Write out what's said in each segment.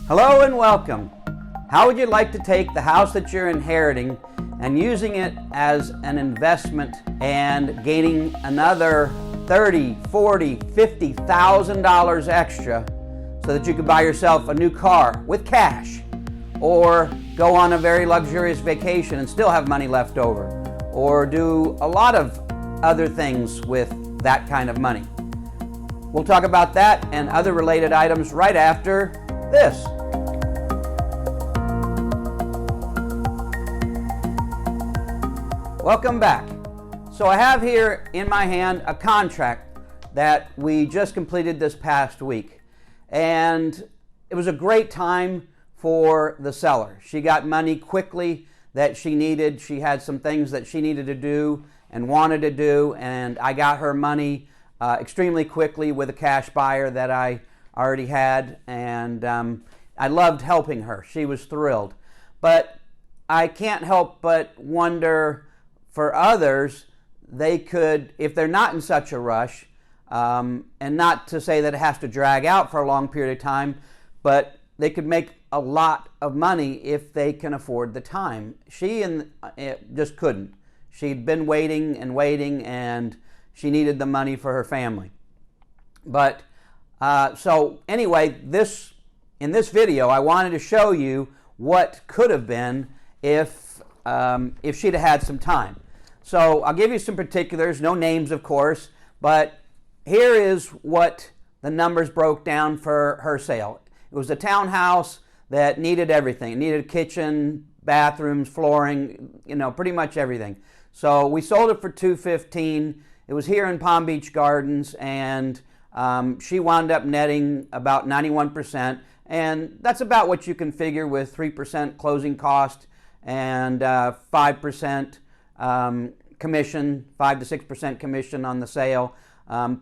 Hello and welcome. How would you like to take the house that you're inheriting and using it as an investment and gaining another $30,000, $40,000, $50,000 extra so that you could buy yourself a new car with cash, or go on a very luxurious vacation and still have money left over, or do a lot of other things with that kind of money? We'll talk about that and other related items right after this. Welcome back. So I have here in my hand a contract that we just completed this past week, and it was a great time for the seller. She got money quickly that she needed. She had some things that she needed to do and wanted to do, and I got her money extremely quickly with a cash buyer that I already had, and I loved helping her. She was thrilled. But I can't help but wonder, for others, they could, if they're not in such a rush, and not to say that it has to drag out for a long period of time, but they could make a lot of money if they can afford the time. She just couldn't. She'd been waiting and waiting, and she needed the money for her family. But so anyway, in this video, I wanted to show you what could have been if she'd have had some time. So I'll give you some particulars, no names of course, but here is what the numbers broke down for her sale. It was a townhouse that needed everything. It needed a kitchen, bathrooms, flooring, pretty much everything. So we sold it for $215,000. It was here in Palm Beach Gardens, and she wound up netting about 91%, and that's about what you can figure with 3% closing cost and 5% commission, 5 to 6% commission on the sale.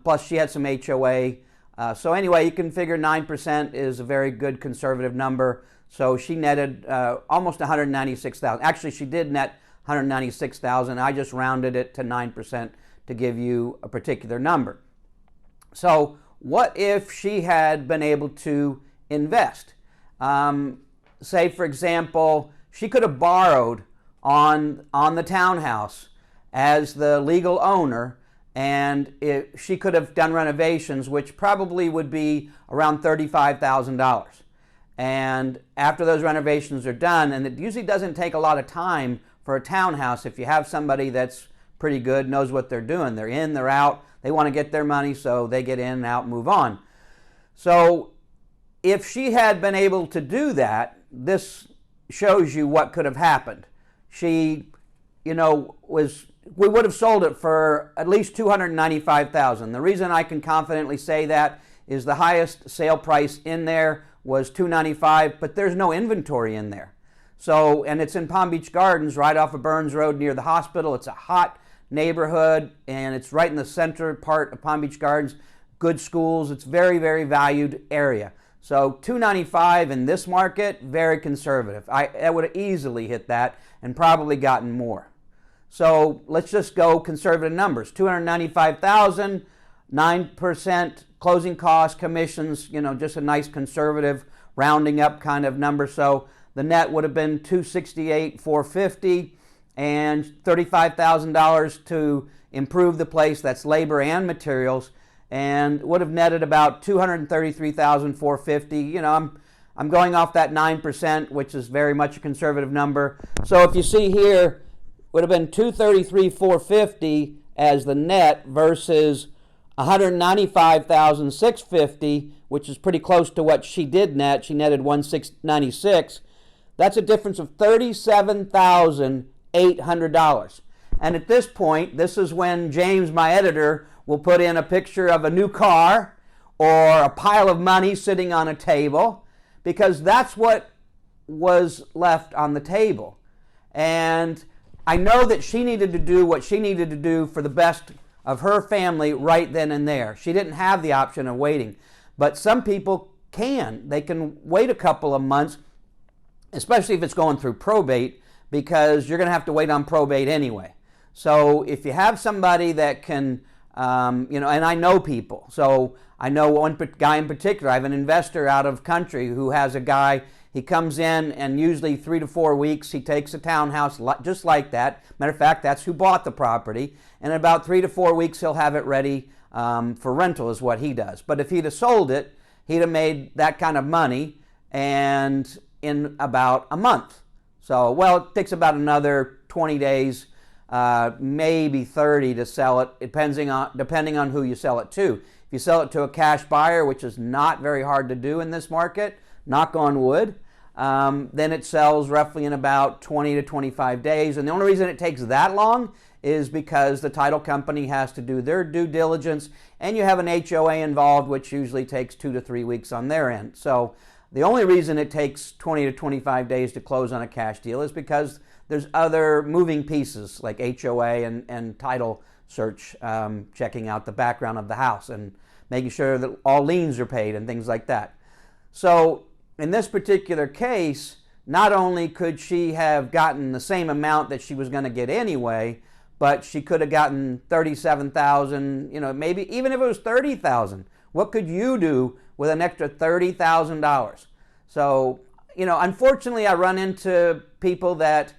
Plus she had some HOA. So anyway, you can figure 9% is a very good conservative number. So she netted almost $196,000. Actually, she did net $196,000. I just rounded it to 9% to give you a particular number. So what if she had been able to invest? Say, for example, she could have borrowed on the townhouse as the legal owner, and she could have done renovations, which probably would be around $35,000. And after those renovations are done, and it usually doesn't take a lot of time for a townhouse if you have somebody that's pretty good, knows what they're doing. They're in, they're out, they want to get their money, so they get in and out and move on. So if she had been able to do that, this shows you what could have happened. She, we would have sold it for at least $295,000. The reason I can confidently say that is the highest sale price in there was $295,000, but there's no inventory in there. So, and it's in Palm Beach Gardens, right off of Burns Road near the hospital. It's a hot neighborhood, and it's right in the center part of Palm Beach Gardens. Good schools. It's very, very valued area. So $295,000 in this market, very conservative. I would have easily hit that and probably gotten more. So let's just go conservative numbers. $295,000, 9% closing costs, commissions, just a nice conservative rounding up kind of number. So the net would have been $268,450, and $35,000 to improve the place. That's labor and materials, and would have netted about $233,450. I'm going off that 9%, which is very much a conservative number. So if you see here, would have been $233,450 as the net versus $195,650, which is pretty close to what she did net. She netted $196,000. That's a difference of $37,800. And at this point, this is when James, my editor, will put in a picture of a new car or a pile of money sitting on a table, because that's what was left on the table. And I know that she needed to do what she needed to do for the best of her family right then and there. She didn't have the option of waiting. But some people can. They can wait a couple of months, especially if it's going through probate, because you're going to have to wait on probate anyway. So if you have somebody that can, and I know people, so I know one guy in particular. I have an investor out of country who has a guy. He comes in, and usually 3 to 4 weeks, he takes a townhouse just like that. Matter of fact, that's who bought the property. And in about 3 to 4 weeks, he'll have it ready for rental is what he does. But if he'd have sold it, he'd have made that kind of money and in about a month. So, well, it takes about another 20 days, maybe 30 to sell it, depending on who you sell it to. If you sell it to a cash buyer, which is not very hard to do in this market, knock on wood, then it sells roughly in about 20 to 25 days. And the only reason it takes that long is because the title company has to do their due diligence, and you have an HOA involved, which usually takes 2 to 3 weeks on their end. So the only reason it takes 20 to 25 days to close on a cash deal is because there's other moving pieces like HOA and title search, checking out the background of the house and making sure that all liens are paid and things like that. So in this particular case, not only could she have gotten the same amount that she was going to get anyway, but she could have gotten $37,000, maybe even if it was $30,000. What could you do with an extra $30,000? So, unfortunately, I run into people that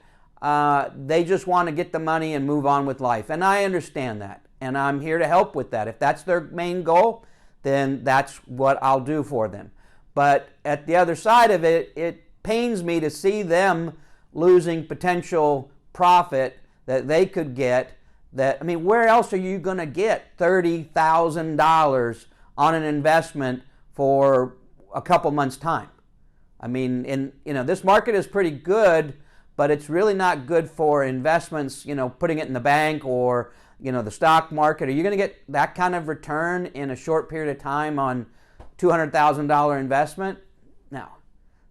they just want to get the money and move on with life. And I understand that. And I'm here to help with that. If that's their main goal, then that's what I'll do for them. But at the other side of it, it pains me to see them losing potential profit that they could get. Where else are you going to get $30,000 on an investment for a couple months' time? This market is pretty good, but it's really not good for investments, putting it in the bank or, the stock market. Are you going to get that kind of return in a short period of time on $200,000 investment? No.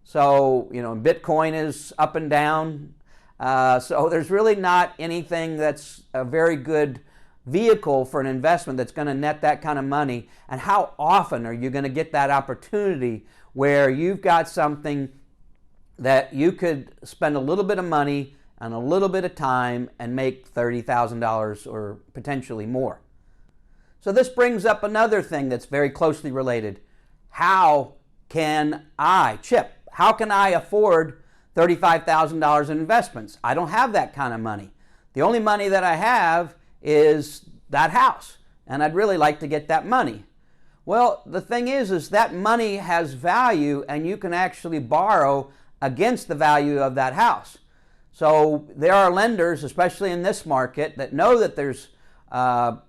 So, Bitcoin is up and down. So there's really not anything that's a very good vehicle for an investment that's going to net that kind of money. And how often are you going to get that opportunity where you've got something that you could spend a little bit of money and a little bit of time and make $30,000 or potentially more? So this brings up another thing that's very closely related. How can I afford $35,000 in investments? I don't have that kind of money. The only money that I have is that house, and I'd really like to get that money. Well, the thing is that money has value, and you can actually borrow against the value of that house. So there are lenders, especially in this market, that know that there's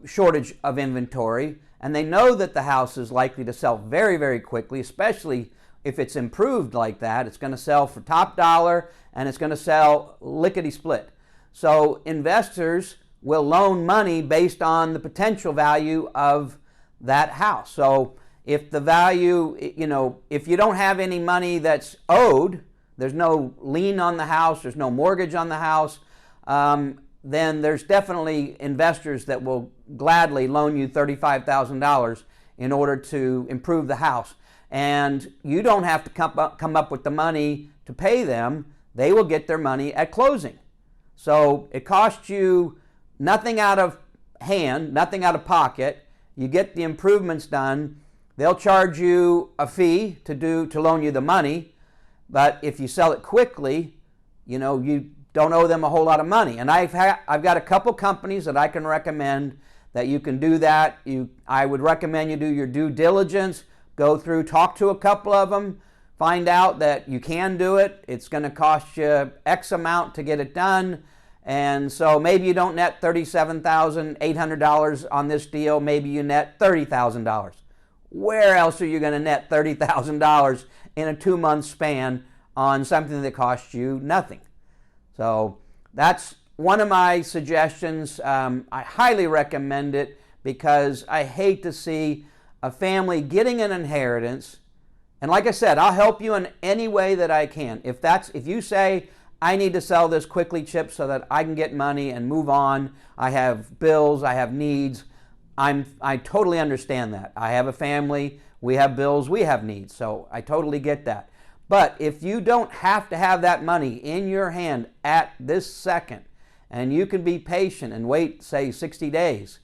shortage of inventory, and they know that the house is likely to sell very, very quickly, especially if it's improved like that. It's going to sell for top dollar, and it's going to sell lickety-split. So investors will loan money based on the potential value of that house. So if the value, if you don't have any money that's owed, there's no lien on the house, there's no mortgage on the house, then there's definitely investors that will gladly loan you $35,000 in order to improve the house. And you don't have to come up with the money to pay them. They will get their money at closing. So it costs you nothing out of hand, nothing out of pocket. You get the improvements done. They'll charge you a fee to loan you the money. But if you sell it quickly, you don't owe them a whole lot of money. And I've got a couple companies that I can recommend that you can do that. I would recommend you do your due diligence, go through, talk to a couple of them, find out that you can do it. It's going to cost you X amount to get it done. And so maybe you don't net $37,800 on this deal. Maybe you net $30,000. Where else are you going to net $30,000 in a 2-month span on something that costs you nothing? So that's one of my suggestions. I highly recommend it because I hate to see a family getting an inheritance. And like I said, I'll help you in any way that I can. If you say, I need to sell this quickly, Chip, so that I can get money and move on, I have bills, I have needs, I totally understand that. I have a family, we have bills, we have needs, so I totally get that. But if you don't have to have that money in your hand at this second, and you can be patient and wait, say, 60 days,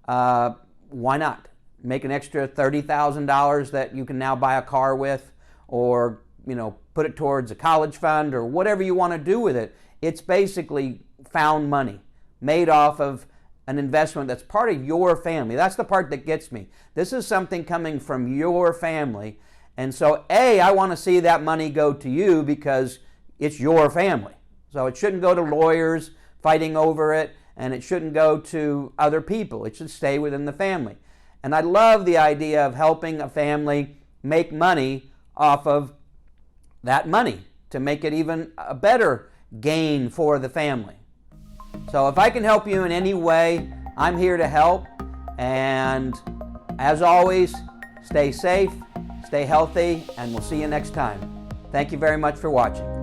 why not? make an extra $30,000 that you can now buy a car with, or put it towards a college fund, or whatever you want to do with it. It's basically found money made off of an investment that's part of your family. That's the part that gets me. This is something coming from your family. And so, I want to see that money go to you because it's your family. So it shouldn't go to lawyers fighting over it, and it shouldn't go to other people. It should stay within the family. And I love the idea of helping a family make money off of that money to make it even a better gain for the family. So if I can help you in any way, I'm here to help. And as always, stay safe, stay healthy, and we'll see you next time. Thank you very much for watching.